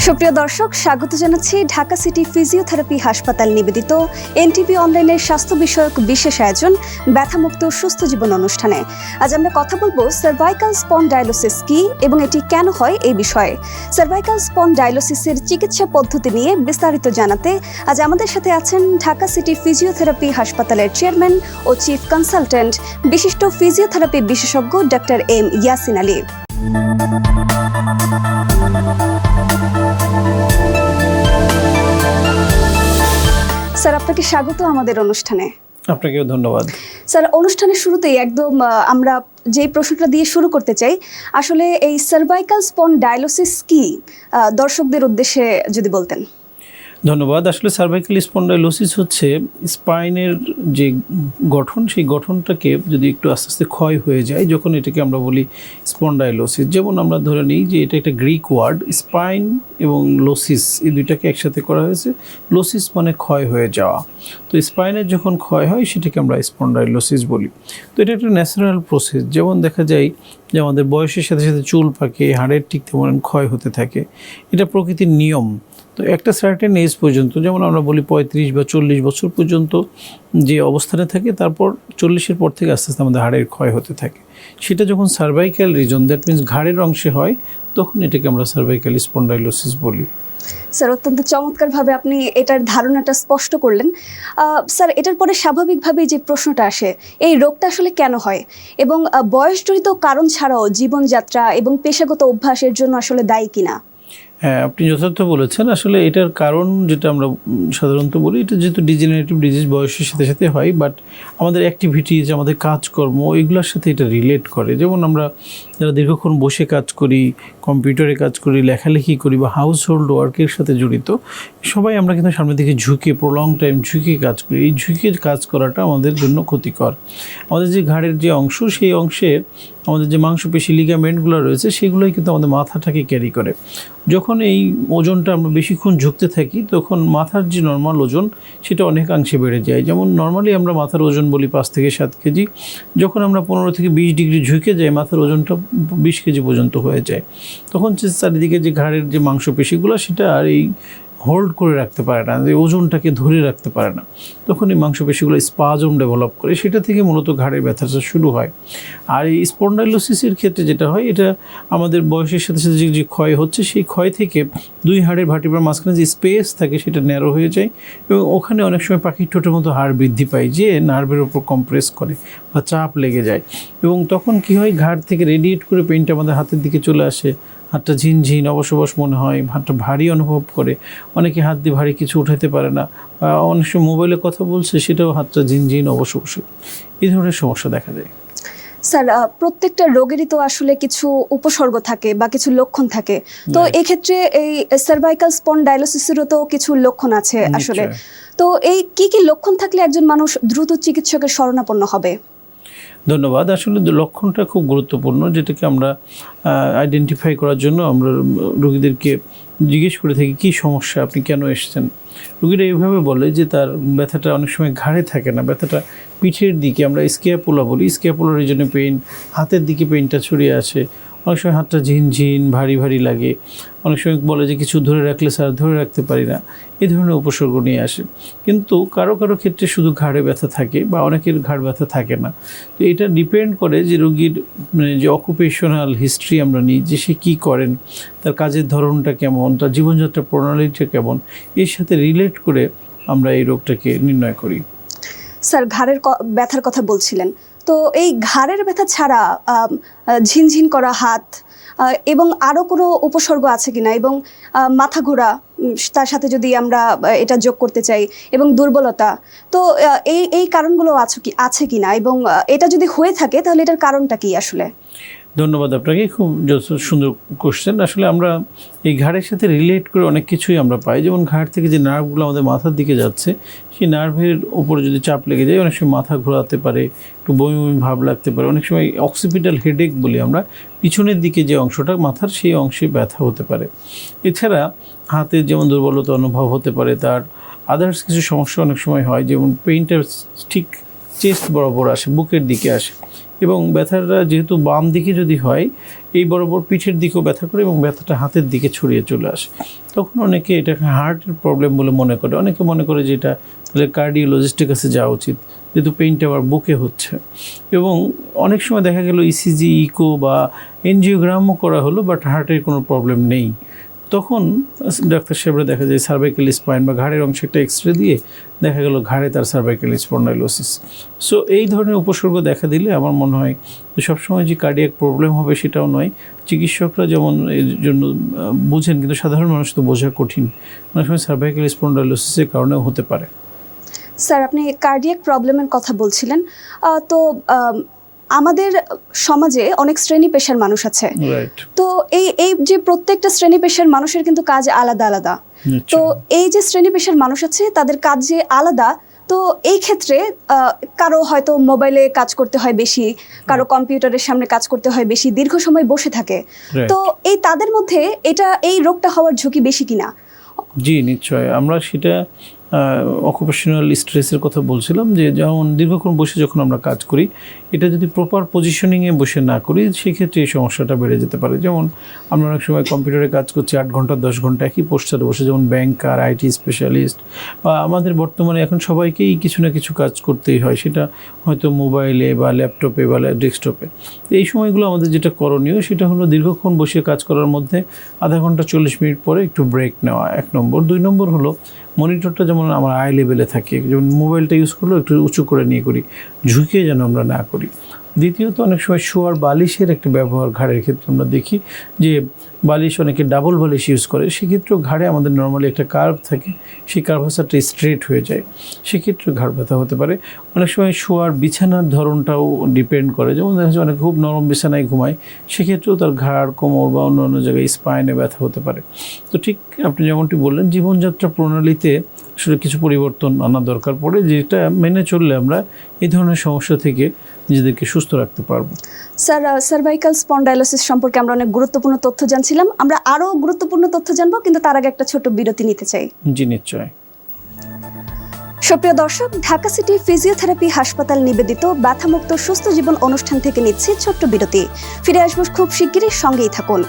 সুপ্রিয় দর্শক, স্বাগত জানাচ্ছি ঢাকা সিটি ফিজিওথেরাপি হাসপাতাল নিবেদিত এনটিভি অনলাইনের স্বাস্থ্য বিষয়ক বিশেষ আয়োজন ব্যথামুক্ত সুস্থ জীবন অনুষ্ঠানে। আজ আমরা কথা বলবো সার্ভাইকাল স্পন্ডাইলোসিস কি এবং এটি কেন হয় এই বিষয়ে। সার্ভাইকাল স্পন্ডাইলোসিসের চিকিৎসা পদ্ধতি নিয়ে বিস্তারিত জানাতে আজ আমাদের সাথে আছেন ঢাকা সিটি ফিজিওথেরাপি হাসপাতালের চেয়ারম্যান ও চিফ কনসালটেন্ট বিশিষ্ট ফিজিওথেরাপি বিশেষজ্ঞ doctor M Yasin Ali. Sir, আপনাকে স্বাগত আমাদের অনুষ্ঠানে। আপনাকেও ধন্যবাদ। স্যার, অনুষ্ঠানের শুরুতেই একদম আমরা যে প্রশ্নটা দিয়ে শুরু করতে চাই, আসলে এই সার্ভাইকাল স্পন্ডাইলোসিস কি, দর্শকদের উদ্দেশ্যে যদি বলতেন। ধন্যবাদ। আসলে সার্ভাইকাল স্পন্ডাইলোসিস হচ্ছে স্পাইনের যে গঠন, সেই গঠনটাকে যদি একটু আস্তে আস্তে ক্ষয় হয়ে যায়, যখন এটাকে আমরা বলি স্পন্ডাইলোসিস। যেমন আমরা ধরে নিই যে এটা একটা গ্রিক ওয়ার্ড, স্পাইন এবং লোসিস এই দুইটাকে একসাথে করা হয়েছে। লোসিস মানে ক্ষয় হয়ে যাওয়া। তো স্পাইনের যখন ক্ষয় হয় সেটাকে আমরা স্পন্ডাইলোসিস বলি। তো এটা একটা ন্যাচারাল প্রসেস। যেমন দেখা যায় যে আমাদের বয়সের সাথে সাথে চুল পাকে, হাড়ের ঠিক তেমন ক্ষয় হতে থাকে। এটা প্রকৃতির নিয়ম। তো একটা সার্টেন এজ পর্যন্ত, যেমন আমরা বলি 35 বা 40 বছর পর্যন্ত যে অবস্থানে থাকে, তারপর 40-এর পর থেকে আস্তে আস্তে আমাদের হাড়ের ক্ষয় হতে থাকে। সেটা যখন সার্ভাইকাল রিজন, দ্যাট মিনস ঘাড়ের অংশে হয়, তখন এটাকে আমরা সার্ভাইকাল স্পন্ডাইলোসিস বলি। স্যার, অত্যন্ত চমৎকারভাবে আপনি এটার ধারণাটা স্পষ্ট করলেন। স্যার, এটার পরে স্বাভাবিকভাবেই যে প্রশ্নটা আসে, এই রোগটা আসলে কেন হয় এবং বয়সজনিত কারণ ছাড়াও জীবনযাত্রা এবং পেশাগত অভ্যাসের জন্য আসলে দায়ী কিনা। হ্যাঁ, আপনি যথার্থ বলেছেন। আসলে এটার কারণ যেটা আমরা সাধারণত বলি, এটা যেহেতু ডিজেনারেটিভ ডিজিজ বয়সের সাথে সাথে হয়, বাট আমাদের অ্যাক্টিভিটিজ, আমাদের কাজকর্ম, এগুলোর সাথে এটা রিলেট করে। যেমন আমরা যারা দীর্ঘক্ষণ বসে কাজ করি, কম্পিউটারে কাজ করি, লেখালেখি করি বা হাউস হোল্ড ওয়ার্কের সাথে জড়িত, সবাই আমরা কিন্তু সামনের দিকে ঝুঁকে, প্রলং টাইম ঝুঁকে কাজ করি। এই ঝুঁকে কাজ করাটা আমাদের জন্য ক্ষতিকর। আমাদের যে ঘাড়ের যে অংশ, সেই অংশে আমাদের যে মাংসপেশি লিগামেন্টগুলো রয়েছে, সেগুলোই কিন্তু আমাদের মাথাটাকে ক্যারি করে। যখন এই ওজনটা আমরা বেশিক্ষণ ঝুঁকতে থাকি, তখন মাথার যে নর্মাল ওজন সেটা অনেকাংশে বেড়ে যায়। যেমন নর্মালি আমরা মাথার ওজন বলি 5 থেকে 7 কেজি। যখন আমরা 15 থেকে 20 ডিগ্রি ঝুঁকে যাই, মাথার ওজনটা 20 কেজি পর্যন্ত হয়ে যায়। তখন যে চারিদিকে যে ঘাড়ের যে মাংসপেশিগুলো, সেটা আর এই হোল্ড করে রাখতে পারে না, যে ওজনটাকে ধরে রাখতে পারে না। তখন এই মাংসপেশিগুলো স্পাজম ডেভেলপ করে, সেটা থেকে মূলত ঘাড়ের ব্যথাটা শুরু হয়। আর এই স্পন্ডাইলোসিসের ক্ষেত্রে যেটা হয়, এটা আমাদের বয়সের সাথে সাথে যে ক্ষয় হচ্ছে, সেই ক্ষয় থেকে দুই হাড়ের ভার্টিব্রার মাঝখানে যে স্পেস থাকে, সেটা ন্যারো হয়ে যায় এবং ওখানে অনেক সময় পাখির ঠোঁটের মতো হাড় বৃদ্ধি পায়, যে নার্ভের ওপর কম্প্রেস করে বা চাপ লেগে যায়। এবং তখন কি হয়, ঘাড় থেকে রেডিয়েট করে পেইনটা আমাদের হাতের দিকে চলে আসে। হাতটা ঝিনঝিন অবশ মনে হয়, হাতটা ভারী অনুভব করে। অনেকে হাত দিয়ে ভারী কিছু উঠাতে পারে না। অনেক সময় মোবাইলে কথা বলছে, সেটাও হাতটা ঝিনঝিন অবশ, এই ধরনের সমস্যা দেখা যায়। স্যার, প্রত্যেকটা রোগেরই তো আসলে কিছু উপসর্গ থাকে বা কিছু লক্ষণ থাকে। তো এক্ষেত্রে এই সার্ভাইকাল স্পন্ডাইলোসিসেরও তো কিছু লক্ষণ আছে আসলে। তো এই কি কি লক্ষণ থাকলে একজন মানুষ দ্রুত চিকিৎসকের শরণাপন্ন হবে? ধন্যবাদ। আসলে লক্ষণটা খুব গুরুত্বপূর্ণ, যেটাকে আমরা আইডেন্টিফাই করার জন্য আমরা রোগীদেরকে জিজ্ঞেস করে থাকি, কী সমস্যা, আপনি কেন এসেছেন। রোগীরা এইভাবে বলে যে তার ব্যথাটা অনেক সময় ঘাড়ে থাকে না, ব্যথাটা পিঠের দিকে, আমরা স্ক্যাপুলা বলি, স্ক্যাপুলার রিজনে পেইন, হাতের দিকে পেইনটা ছড়িয়ে আসে। অনেক সময় হাতটা ঝিনঝিন ভারী ভারী লাগে। অনেক সময় বলে যে কিছু ধরে রাখলে স্যার ধরে রাখতে পারি না, এই ধরনের উপসর্গ নিয়ে আসে। কিন্তু কারো কারো ক্ষেত্রে শুধু ঘাড়ে ব্যথা থাকে বা অনেকের ঘাড় ব্যথা থাকে না। তো এটা ডিপেন্ড করে যে রোগীর যে অকুপেশনাল হিস্ট্রি আমরা নিই, যে সে কী করেন, তার কাজের ধরনটা কেমন, তার জীবনযাত্রা প্রণালীটা কেমন, এর সাথে রিলেট করে আমরা এই রোগটাকে নির্ণয় করি। স্যার, ঘাড়ের ব্যথার কথা বলছিলেন, তো এই ঘাড়ের ব্যথা ছাড়া ঝিনঝিন করা হাত এবং আরও কোনো উপসর্গ আছে কিনা, এবং মাথা ঘোরা তার সাথে যদি আমরা এটা যোগ করতে চাই, এবং দুর্বলতা, তো এই কারণগুলো আছে কিনা, এবং এটা যদি হয়ে থাকে তাহলে এটার কারণটা কি আসলে? ধন্যবাদ আপনাকে, খুব সুন্দর কোশ্চেন। আসলে আমরা এই ঘাড়ের সাথে রিলেট করে অনেক কিছুই আমরা পাই। যেমন ঘাড় থেকে যে নার্ভগুলো আমাদের মাথার দিকে যাচ্ছে, সেই নার্ভের উপরে যদি চাপ লেগে যায়, অনেক সময় মাথা ঘোরাতে পারে, একটু বমি বমি ভাব লাগতে পারে। অনেক সময় অক্সিপিটাল হেডেক বলি আমরা, পিছনের দিকে যে অংশটা মাথার, সেই অংশে ব্যথা হতে পারে। এছাড়া হাতে যেমন দুর্বলতা অনুভব হতে পারে, তার আদার্স কিছু সমস্যা অনেক সময় হয়, যেমন পেইনটা ঠিক চেস্ট বরাবর আসে, বুকের দিকে আসে, এবং ব্যথাটা যেহেতু বাম দিকে যদি হয় এই বরাবর পিঠের দিকেও ব্যথা করে এবং ব্যথাটা হাতের দিকে ছড়িয়ে চলে আসে। তখন অনেকে এটাকে হার্টের প্রবলেম বলে মনে করে, অনেকে মনে করে যে এটা তাহলে কার্ডিওলজিস্টের কাছে যাওয়া উচিত, যেহেতু পেইনটা আবার বুকে হচ্ছে। এবং অনেক সময় দেখা গেল ইসিজি, ইকো বা এনজিওগ্রামও করা হলো, বাট হার্টের কোনো প্রবলেম নেই। তখন ডাক্তার সাহেবরা দেখা যায় সার্ভাইকাল স্পাইন বা ঘাড়ের অংশে একটা এক্সরে দিয়ে দেখা গেল ঘাড়ে তার সার্ভাইকাল স্পন্ডাইলোসিস। সো এই ধরনের উপসর্গ দেখা দিলে আমার মনে হয় যে সবসময় যে কার্ডিয়াক প্রবলেম হবে সেটাও নয়। চিকিৎসকরা যেমন এর জন্য বুঝেন, কিন্তু সাধারণ মানুষ তো বোঝা কঠিন, অনেক সময় সার্ভাইকাল স্পন্ডাইলোসিসের কারণেও হতে পারে। স্যার, আপনি কার্ডিয়াক প্রবলেমের কথা বলছিলেন, তো আমাদের সমাজে অনেক শ্রেণী পেশার মানুষ আছে, তো এই যে প্রত্যেকটা শ্রেণী পেশার মানুষের কিন্তু কাজ আলাদা আলাদা। তো এই যে শ্রেণী পেশার মানুষ আছে তাদের কাজ যে আলাদা, তো এই ক্ষেত্রে কারো হয়তো মোবাইলে কাজ করতে হয় বেশি, কারো কম্পিউটারের সামনে কাজ করতে হয় বেশি, দীর্ঘ সময় বসে থাকে, তো তাদের মধ্যে এই রোগটা হওয়ার ঝুঁকি বেশি কিনা? জি নিশ্চয়, আমরা সেটা অকুপেশনাল স্ট্রেসের কথা বলছিলাম, যে যেমন দীর্ঘক্ষণ বসে যখন আমরা কাজ করি, এটা যদি প্রপার পজিশনিংয়ে বসে না করি সেক্ষেত্রে এই সমস্যাটা বেড়ে যেতে পারে। যেমন আমরা অনেক সময় কম্পিউটারে কাজ করছি 8 ঘন্টা 10 ঘন্টা একই পোস্টারে বসে, যেমন ব্যাংকার, আইটি স্পেশালিস্ট, বা আমাদের বর্তমানে এখন সবাইকেই কিছু না কিছু কাজ করতেই হয়, সেটা হয়তো মোবাইলে বা ল্যাপটপে বা ডেস্কটপে। এই সময়গুলো আমাদের যেটা করণীয় সেটা হলো দীর্ঘক্ষণ বসে কাজ করার মধ্যে আধা ঘন্টা 40 মিনিট পরে একটু ব্রেক নেওয়া, 1 নম্বর। 2 নম্বর হলো মনিটরটা যেমন আমার আই লেভেলে থাকে, যেমন মোবাইলটা ইউজ করলেও একটু উঁচু করে নিয়ে করি, ঝুঁকিয়ে যেন আমরা না করি। দ্বিতীয়ত, অনেক সময় শোয়ার বালিশের একটা ব্যবহার ঘাড়ের ক্ষেত্রে আমরা দেখি যে বালিশ অনেকে ডাবল বালিশ ইউজ করে, সেক্ষেত্রেও ঘাড়ে আমাদের নর্মালি একটা কার্ভ থাকে, সেই কার্ভাসারটা স্ট্রেট হয়ে যায়, সেক্ষেত্রে ঘাড় ব্যথা হতে পারে। অনেক সময় শোয়ার বিছানার ধরনটাও ডিপেন্ড করে, যেমন দেখা যাচ্ছে অনেক খুব নরম বিছানায় ঘুমায়, সেক্ষেত্রেও তার ঘাড়, কোমর বা অন্য জায়গায় স্পাইনে ব্যথা হতে পারে। তো ঠিক আপনি যেমনটি বললেন, জীবনযাত্রা প্রণালীতে আসলে কিছু পরিবর্তন আনা দরকার পড়ে, যেটা মেনে চললে আমরা এই ধরনের সমস্যা থেকে নিজেদেরকে সুস্থ রাখতে পারবো। স্যার, সার্ভাইকাল স্পন্ডাইলোসিস সম্পর্কে আমরা অনেক গুরুত্বপূর্ণ তথ্য জানছিলাম, আমরা আরও গুরুত্বপূর্ণ তথ্য জানবো, কিন্তু তার আগে একটা ছোট বিরতি নিতে চাই। জি নিশ্চয়। সুপ্রিয় দর্শক, ঢাকা সিটি ফিজিওথেরাপি হাসপাতাল নিবেদিত ব্যথামুক্ত সুস্থ জীবন অনুষ্ঠান থেকে নিচ্ছি ছোট্ট বিরতি। ফিরে আসবো খুব শিগগিরই, সঙ্গেই থাকুন।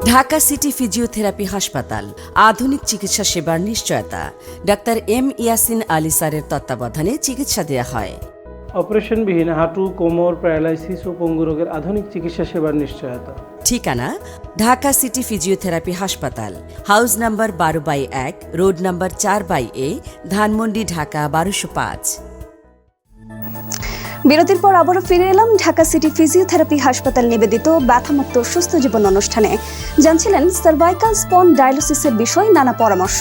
ঢাকা সিটি ফিজিওথেরাপি হাসপাতাল, আধুনিক চিকিৎসা সেবার নিশ্চয়তা। ডাক্তার এম ইয়াসিন আলী স্যারের তত্ত্বাবধানে চিকিৎসা দেওয়া হয়। অপারেশনবিহীন হাঁটু, কোমর, প্যারালাইসিস ও পঙ্গু রোগের আধুনিক চিকিৎসা সেবার নিশ্চয়তা। ঠিকানা: ঢাকা সিটি ফিজিওথেরাপি হাসপাতাল, house number 12/1, road number 4/A, Dhanmondi, Dhaka 1205। বিরতির পর আবারও ফিরে এলাম ঢাকা সিটি ফিজিওথেরাপি হাসপাতাল নিবেদিত ব্যথামুক্ত সুস্থ জীবন অনুষ্ঠানে। জানছিলেন সার্ভাইকাল স্পন্ডাইলোসিসের বিষয়ে নানা পরামর্শ।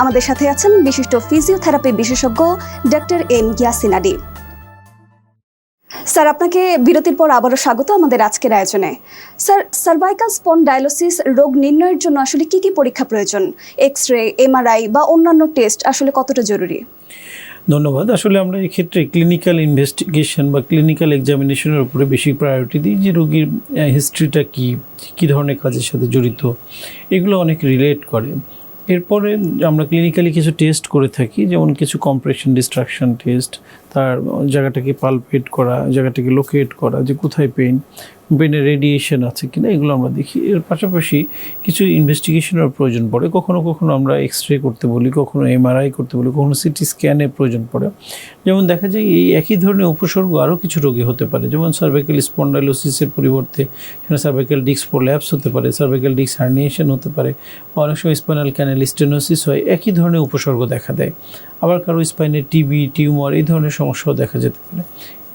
আমাদের সাথে আছেন বিশিষ্ট ফিজিওথেরাপি বিশেষজ্ঞ doctor M Yasin Ali. Sir, আপনাকে বিরতির পর আবারও স্বাগত আমাদের আজকের আয়োজনে। স্যার, সার্ভাইকাল স্পন্ডাইলোসিস রোগ নির্ণয়ের জন্য আসলে কি কি পরীক্ষা প্রয়োজন? এক্সরে, এমআরআই বা অন্যান্য টেস্ট আসলে কতটা জরুরি? ধন্যবাদ। আসলে আমরা এই ক্ষেত্রে ক্লিনিক্যাল ইনভেস্টিগেশন বা ক্লিনিক্যাল এক্সামিনেশনের উপরে বেশি প্রায়োরিটি দিই, যে রোগীর হিস্ট্রিটা কী ধরনের কাজের সাথে জড়িত, এগুলো অনেক রিলেট করে। এরপরে আমরা ক্লিনিক্যালি কিছু টেস্ট করে থাকি, যেমন কিছু কম্প্রেশন ডিস্ট্রাকশন টেস্ট, তার জায়গাটাকে পালপেট করা, জায়গাটাকে লোকেট করা, যে কোথায় ব্রেনে রেডিয়েশন আছে কিনা, এগুলো আমরা দেখি। এর পাশাপাশি কিছু ইনভেস্টিগেশনের প্রয়োজন পড়ে, কখনো কখনো আমরা এক্সরে করতে বলি, কখনো এমআরআই করতে বলি, কখনো সিটি স্ক্যানের প্রয়োজন পড়ে। যেমন দেখা যায় এই একই ধরনের উপসর্গ আরও কিছু রোগে হতে পারে, যেমন সার্ভাইকাল স্পন্ডাইলোসিসের পরিবর্তে সেখানে সার্ভাইকাল ডিস্ক প্রোল্যাপস হতে পারে, সার্ভাইকাল ডিস্ক হার্নিয়েশন হতে পারে, বা অনেক সময় স্পাইনাল ক্যানাল স্টেনোসিস হয়, একই ধরনের উপসর্গ দেখা দেয়। আবার কারো স্পাইনের টিবি, টিউমার, এই ধরনের সমস্যাও দেখা যেতে পারে।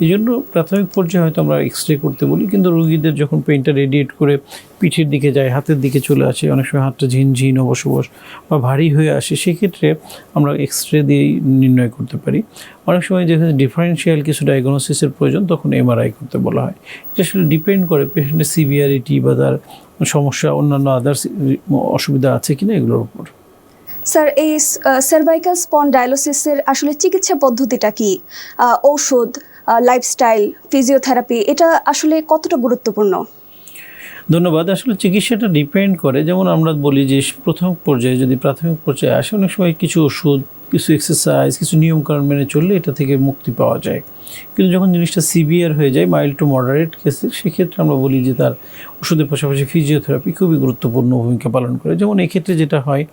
এই জন্য প্রাথমিক পর্যায়ে হয়তো আমরা এক্সরে করতে বলি, কিন্তু রোগীদের যখন পেইনটা রেডিয়েট করে পিঠের দিকে যায়, হাতের দিকে চলে আসে, অনেক সময় হাতটা ঝিনঝিন, অবশ বা ভারী হয়ে আসে, সেক্ষেত্রে আমরা এক্সরে দিয়েই নির্ণয় করতে পারি। অনেক সময় যেখানে ডিফারেন্সিয়াল কিছু ডায়াগনোসিসের প্রয়োজন, তখন এমআরআই করতে বলা হয়। এটা আসলে ডিপেন্ড করে পেশেন্টের সিভিয়ারিটি বা তার সমস্যা, অন্যান্য আদার্স অসুবিধা আছে কিনা, এগুলোর উপর। স্যার, এই সার্ভাইকাল স্পন্ডাইলোসিসের আসলে চিকিৎসা পদ্ধতিটা কি? ঔষধ, লাইফস্টাইল, ফিজিওথেরাপি, এটা আসলে কতটা গুরুত্বপূর্ণ? ধন্যবাদ। আসলে চিকিৎসাটা ডিপেন্ড করে, যেমন আমরা বলি যে প্রথম পর্যায়ে যদি প্রাথমিক পর্যায়ে আসে, অনেক সময় কিছু ওষুধ কিছু এক্সারসাইজ, কিছু নিয়মকানুন মেনে চললে এটা থেকে মুক্তি পাওয়া যায়। কিন্তু যখন জিনিসটা সিভিয়ার হয়ে যায়, মাইল্ড টু মডারেট কেসে, সেক্ষেত্রে আমরা বলি যে তার ওষুধের পাশাপাশি ফিজিওথেরাপি খুবই গুরুত্বপূর্ণ ভূমিকা পালন করে। যেমন এক্ষেত্রে যেটা হয়,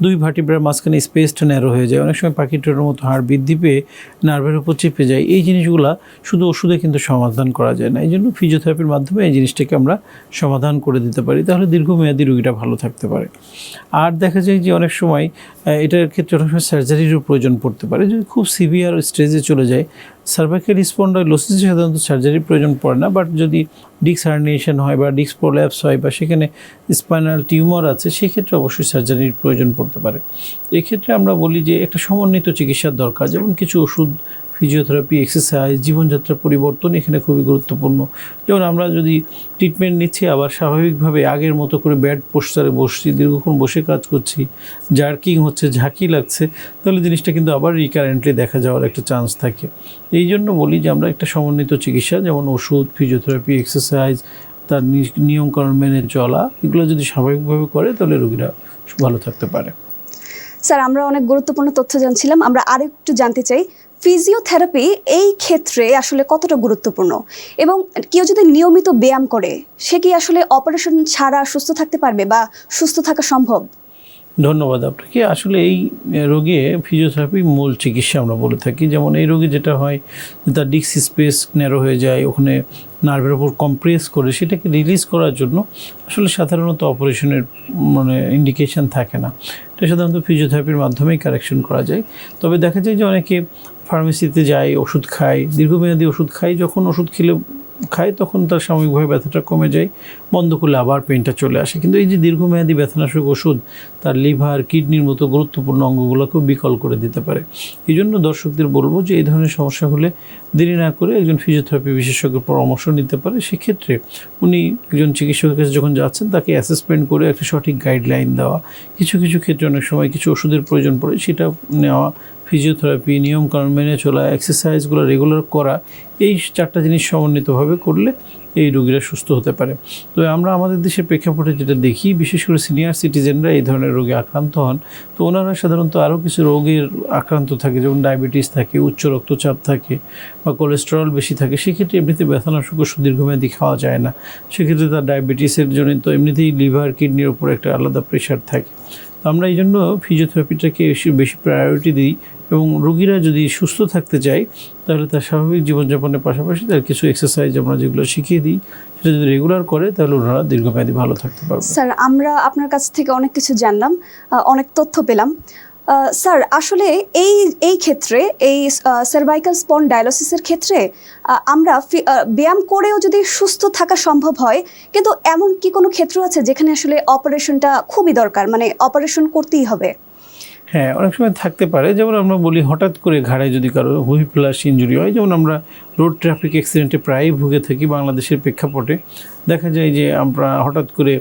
দুই ভার্টিব্রার মাঝখানে স্পেসটা ন্যারো হয়ে যায়, অনেক সময় পাখিটার মতো হাড় বৃদ্ধি পেয়ে নার্ভের উপর চেপে যায়। এই জিনিসগুলা শুধু ওষুধে কিন্তু সমাধান করা যায় না, এই জন্য ফিজিওথেরাপির মাধ্যমে এই জিনিসটাকে আমরা সমাধান করে দিতে পারি, তাহলে দীর্ঘমেয়াদী রোগীটা ভালো থাকতে পারে। আর দেখা যায় যে অনেক সময় এটার ক্ষেত্রে অনেক সময় সার্জারিরও প্রয়োজন পড়তে পারে, যদি খুব সিভিয়ার স্টেজে চলে যায়। সার্ভাইকাল স্পন্ডাইলোসিসে সাধারণত সার্জারির প্রয়োজন পড়ে না, বাট যদি ডিস্ক হার্নিয়েশন হয় বা ডিস্ক প্রোল্যাপস হয় বা সেখানে স্পাইনাল টিউমার আছে, সেক্ষেত্রে অবশ্যই সার্জারির প্রয়োজন পড়তে পারে। এক্ষেত্রে আমরা বলি যে একটা সমন্বিত চিকিৎসার দরকার, যেমন কিছু ওষুধ, ফিজিওথেরাপি, এক্সারসাইজ, জীবনযাত্রা পরিবর্তন এখানে খুবই গুরুত্বপূর্ণ। যেমন আমরা যদি ট্রিটমেন্ট নিচ্ছি আবার স্বাভাবিকভাবে আগের মতো করে ব্যাড পোস্টারে বসছি, দীর্ঘক্ষণ বসে কাজ করছি, জার্কিং হচ্ছে, ঝাঁকি লাগছে, তাহলে জিনিসটা কিন্তু আবার রিকারেন্টলি দেখা যাওয়ার একটা চান্স থাকে। এই জন্য বলি যে আমরা একটা সমন্বিত চিকিৎসা, যেমন ওষুধ, ফিজিওথেরাপি, এক্সারসাইজ, তার নিয়মকানুন মেনে চলা, এগুলো যদি স্বাভাবিকভাবে করে তাহলে রোগীরা ভালো থাকতে পারে। স্যার, আমরা অনেক গুরুত্বপূর্ণ তথ্য জানছিলাম, আমরা আরেকটু জানতে চাই ফিজিওথেরাপি এই ক্ষেত্রে আসলে কতটা গুরুত্বপূর্ণ, এবং কেউ যদি নিয়মিত ব্যায়াম করে সে কি আসলে অপারেশন ছাড়া সুস্থ থাকতে পারবে বা সুস্থ থাকা সম্ভব? ধন্যবাদ আপনাকে। আসলে এই রোগে ফিজিওথেরাপি মূল চিকিৎসা আমরা বলে থাকি। যেমন এই রোগে যেটা হয়, তার ডিস্ক স্পেস ন্যারো হয়ে যায়, ওখানে নার্ভের উপর কম্প্রেস করে সেটাকে রিলিজ করার জন্য আসলে সাধারণত অপারেশনের ইন্ডিকেশন থাকে না, এটা সাধারণত ফিজিওথেরাপির মাধ্যমেই কারেকশন করা যায়। তবে দেখা যায় যে অনেকে ফার্মেসিতে যায়, ওষুধ খায়, দীর্ঘমেয়াদী ওষুধ খায়, যখন ওষুধ খায় তখন তার সাময়িকভাবে ব্যথাটা কমে যায়, বন্ধ করলে আবার পেনটা চলে আসে। কিন্তু এই যে দীর্ঘমেয়াদী ব্যথানাশক ওষুধ তার লিভার, কিডনির মতো গুরুত্বপূর্ণ অঙ্গগুলোকেও বিকল করে দিতে পারে। এই জন্য দর্শকদের বলবো যে এই ধরনের সমস্যা হলে দেরি না করে একজন ফিজিওথেরাপি বিশেষজ্ঞের পরামর্শ নিতে পারে। সেক্ষেত্রে উনি একজন চিকিৎসকের কাছে যখন যাচ্ছেন তাকে অ্যাসেসমেন্ট করে একটা সঠিক গাইডলাইন দেওয়া, কিছু কিছু ক্ষেত্রে অনেক সময় কিছু ওষুধের প্রয়োজন পড়ে, সেটা নেওয়া, ফিজিওথেরাপি, নিয়মকানুন মেনে চলা, এক্সারসাইজগুলো রেগুলার করা, এই চারটা জিনিস সমন্বিতভাবে করলে এই রোগীরা সুস্থ হতে পারে। তো আমরা আমাদের দেশের প্রেক্ষাপটে যেটা দেখি, বিশেষ করে সিনিয়র সিটিজেনরা এই ধরনের রোগে আক্রান্ত হন, তো ওনারা সাধারণত আরও কিছু রোগের আক্রান্ত থাকে, যেমন ডায়াবেটিস থাকে, উচ্চ রক্তচাপ থাকে বা কোলেস্টেরল বেশি থাকে। সেক্ষেত্রে এমনিতে ব্যথানাশক ওষুধ দীর্ঘমেয়াদী খাওয়া যায় না, সেক্ষেত্রে তার ডায়াবেটিসের জন্য তো এমনিতেই লিভার, কিডনির উপর একটা আলাদা প্রেশার থাকে। আমরা এই জন্য ফিজিওথেরাপিটাকে বেশি প্রায়োরিটি দিই, এবং রোগীরা যদি সুস্থ থাকতে চায় তাহলে তার স্বাভাবিক জীবনযাপনের পাশাপাশি তার কিছু এক্সারসাইজ আমরা যেগুলো শিখিয়ে দিই, সেটা যদি রেগুলার করে তাহলে ওনারা দীর্ঘমেয়াদী ভালো থাকতে পারবে। স্যার, আমরা আপনার কাছ থেকে অনেক কিছু জানলাম, অনেক তথ্য পেলাম। স্যার, আসলে এই ক্ষেত্রে এই সার্ভাইকাল স্পন্ডাইলোসিসের ক্ষেত্রে আমরা ব্যায়াম করেও যদি সুস্থ থাকা সম্ভব হয়, কিন্তু এমন কি কোনো ক্ষেত্র আছে যেখানে আসলে অপারেশনটা খুবই দরকার, মানে অপারেশন করতেই হবে? হ্যাঁ, অনেক সময় থাকতে পারে। যেমন আমরা বলি হঠাৎ করে ঘাড়ে যদি কারো হুইপ্লাস ইনজুরি হয়, যেমন আমরা রোড ট্রাফিক অ্যাক্সিডেন্টে প্রায়ই ভুগে থাকি বাংলাদেশের প্রেক্ষাপটে। দেখা যায় যে আমরা হঠাৎ করে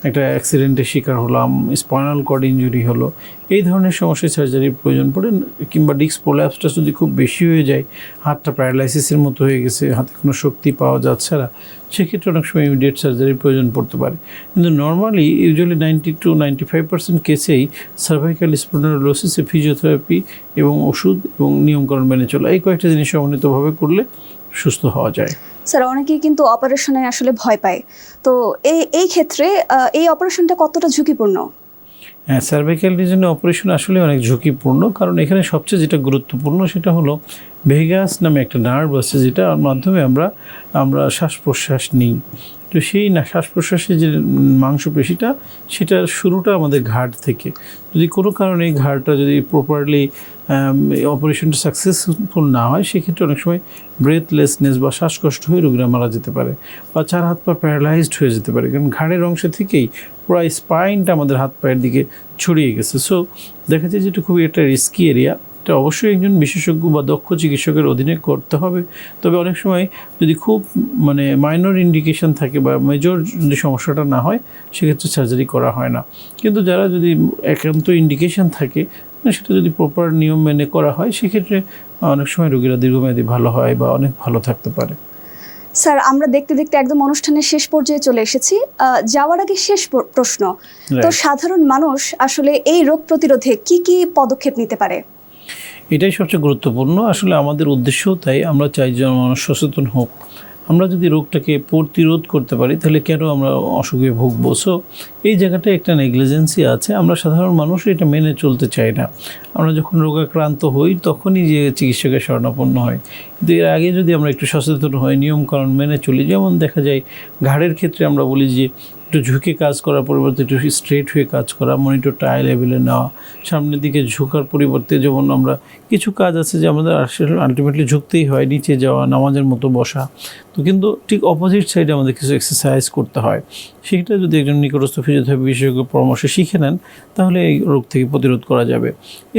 একটা অ্যাক্সিডেন্টের শিকার হলাম, স্পাইনাল কর্ড ইনজুরি হলো, এই ধরনের সমস্যায় সার্জারির প্রয়োজন পড়ে। কিংবা ডিস্ক প্রোল্যাপসটা যদি খুব বেশি হয়ে যায়, হাতটা প্যারালাইসিসের মতো হয়ে গেছে, হাতে কোনো শক্তি পাওয়া যাচ্ছে না, সেক্ষেত্রে অনেক সময় ইমিডিয়েট সার্জারির প্রয়োজন পড়তে পারে। কিন্তু নর্মালি ইউজুয়ালি 90 to 95% কেসেই সার্ভাইকাল স্পন্ডাইলোসিসে ফিজিওথেরাপি এবং ওষুধ এবং নিয়মকানুন মেনে চলা, এই কয়েকটা জিনিস সমন্বিতভাবে করলে সুস্থ হওয়া যায়। স্যার, অনেকেই কিন্তু অপারেশনে আসলে ভয় পায়, তো এই ক্ষেত্রে এই অপারেশনটা কতটা ঝুঁকিপূর্ণ? হ্যাঁ, সার্ভাইকাল রিজনে অপারেশন আসলে অনেক ঝুঁকিপূর্ণ, কারণ এখানে সবচেয়ে যেটা গুরুত্বপূর্ণ সেটা হলো ভেগাস নামে একটা নার্ভ আছে, যেটার মাধ্যমে আমরা শ্বাস প্রশ্বাস নিই। তো সেই শ্বাস প্রশ্বাসের যে মাংসপেশিটা, সেটার শুরুটা আমাদের ঘাড় থেকে। যদি কোনো কারণে এই ঘাড়টা যদি প্রপারলি অপারেশনটা সাকসেসফুল না হয়, সেক্ষেত্রে অনেক সময় ব্রেথলেসনেস বা শ্বাসকষ্ট হয়ে রোগীরা মারা যেতে পারে, বা চার হাত পা প্যারালাইজড হয়ে যেতে পারে, কারণ ঘাড়ের অংশ থেকেই পুরো স্পাইনটা আমাদের হাত পায়ের দিকে ছড়িয়ে গেছে। সো দেখা যায় যে এটা খুবই একটা রিস্কি এরিয়া, এটা অবশ্যই একজন বিশেষজ্ঞ বা দক্ষ চিকিৎসকের অধীনে করতে হবে। তবে অনেক সময় যদি খুব মাইনর ইন্ডিকেশন থাকে বা মেজর যদি সমস্যাটা না হয়, সেক্ষেত্রে সার্জারি করা হয় না। কিন্তু যারা যদি একান্ত ইন্ডিকেশন থাকে, সেটা যদি প্রপার নিয়ম মেনে করা হয়, সেক্ষেত্রে অনেক সময় রোগীরা দীর্ঘমেয়াদী ভালো হয় বা অনেক ভালো থাকতে পারে। স্যার, আমরা দেখতে দেখতে একদম অনুষ্ঠানের শেষ পর্যায়ে চলে এসেছি। যাওয়ার আগে শেষ প্রশ্ন, তো সাধারণ মানুষ আসলে এই রোগ প্রতিরোধে কি কি পদক্ষেপ নিতে পারে? এটাই সবচেয়ে গুরুত্বপূর্ণ। আসলে আমাদের উদ্দেশ্যও তাই, আমরা চাই যে মানুষ সচেতন হোক। আমরা যদি রোগটাকে প্রতিরোধ করতে পারি তাহলে কেন আমরা অসুখে ভুগবো? সো এই জায়গাটায় একটা নেগলিজেন্সি আছে, আমরা সাধারণ মানুষ এটা মেনে চলতে চাই না। আমরা যখন রোগাক্রান্ত হই তখনই যে চিকিৎসকের শরণাপন্ন হয়, কিন্তু এর আগে যদি আমরা একটু সচেতন হই, নিয়মকানুন মেনে চলি, যেমন দেখা যায় ঘাড়ের ক্ষেত্রে আমরা বলি যে একটু ঝুঁকে কাজ করার পরিবর্তে একটু স্ট্রেট হয়ে কাজ করা, মনিটরটা আই লেভেলে নেওয়া, সামনের দিকে ঝুঁকার পরিবর্তে যেমন আমরা কিছু কাজ আছে যে আমাদের আসলে আলটিমেটলি ঝুঁকতেই হয়, নিচে যাওয়া, নামাজের মতো বসা। তো কিন্তু ঠিক অপোজিট সাইডে আমাদের কিছু এক্সারসাইজ করতে হয়। সেটা যদি একজন নিকটস্থ ফিজিওথেরাপি বিশেষজ্ঞের পরামর্শ শিখে নেন তাহলে এই রোগ থেকে প্রতিরোধ করা যাবে।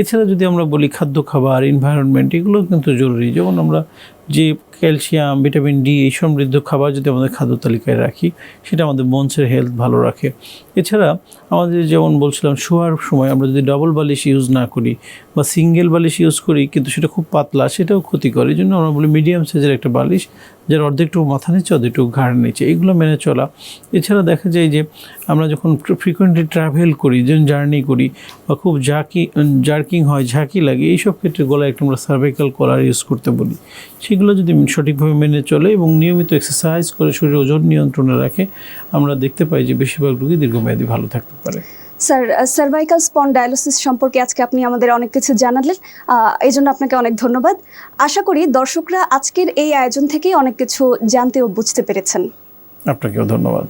এছাড়া যদি আমরা বলি খাদ্য খাবার, এনভায়রনমেন্ট, এগুলো কিন্তু জরুরি। যেমন আমরা যে ক্যালসিয়াম, ভিটামিন ডি এই সমৃদ্ধ খাবার যদি আমাদের খাদ্য তালিকায় রাখি, সেটা আমাদের বোনসের হেলথ ভালো রাখে। এছাড়া আমাদের যেমন বলছিলাম, শোয়ার সময় আমরা যদি ডাবল বালিশ ইউজ না করি বা সিঙ্গেল বালিশ ইউজ করি কিন্তু সেটা খুব পাতলা, সেটাও ক্ষতি করে। এই জন্য আমরা বলি মিডিয়াম সাইজের একটা বালিশ, যার অর্ধেকটুকু মাথা নিচে, অর্ধেকটুকু ঘাড় নিচে, এগুলো মেনে চলা। এছাড়া দেখা যায় যে আমরা যখন ফ্রিকোয়েন্টলি ট্রাভেল করি, যখন জার্নি করি বা খুব জার্কিং হয়, ঝাঁকি লাগে, এইসব ক্ষেত্রে গলায় একটা আমরা সার্ভাইকাল কলার ইউজ করতে বলি। সেগুলো যদি সঠিকভাবে মেনে চলে এবং নিয়মিত এক্সারসাইজ করে শরীরের ওজন নিয়ন্ত্রণে রাখে, আমরা দেখতে পাই যে বেশিরভাগ রোগী দীর্ঘমেয়াদী ভালো থাকতে পারে। স্যার, সার্ভাইকাল স্পন্ডাইলোসিস সম্পর্কে আজকে আপনি আমাদের অনেক কিছু জানালেন, এই জন্য আপনাকে অনেক ধন্যবাদ। আশা করি দর্শকরা আজকের এই আয়োজন থেকে অনেক কিছু জানতে ও বুঝতে পেরেছেন। আপনাকেও ধন্যবাদ।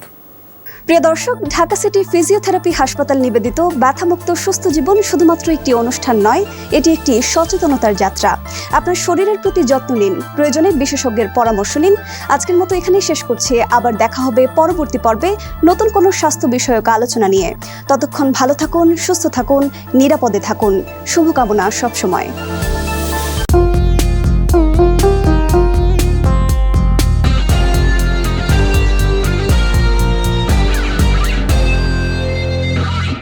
প্রিয় দর্শক, ঢাকা সিটি ফিজিওথেরাপি হাসপাতাল নিবেদিত ব্যথামুক্ত সুস্থ জীবন শুধুমাত্র একটি অনুষ্ঠান নয়, এটি একটি সচেতনতার যাত্রা। আপনার শরীরের প্রতি যত্ন নিন, প্রয়োজনে বিশেষজ্ঞের পরামর্শ নিন। আজকের মতো এখানেই শেষ করছি, আবার দেখা হবে পরবর্তী পর্বে নতুন কোনো স্বাস্থ্য বিষয়ক আলোচনা নিয়ে। ততক্ষণ ভালো থাকুন, সুস্থ থাকুন, নিরাপদে থাকুন। শুভকামনা সবসময়।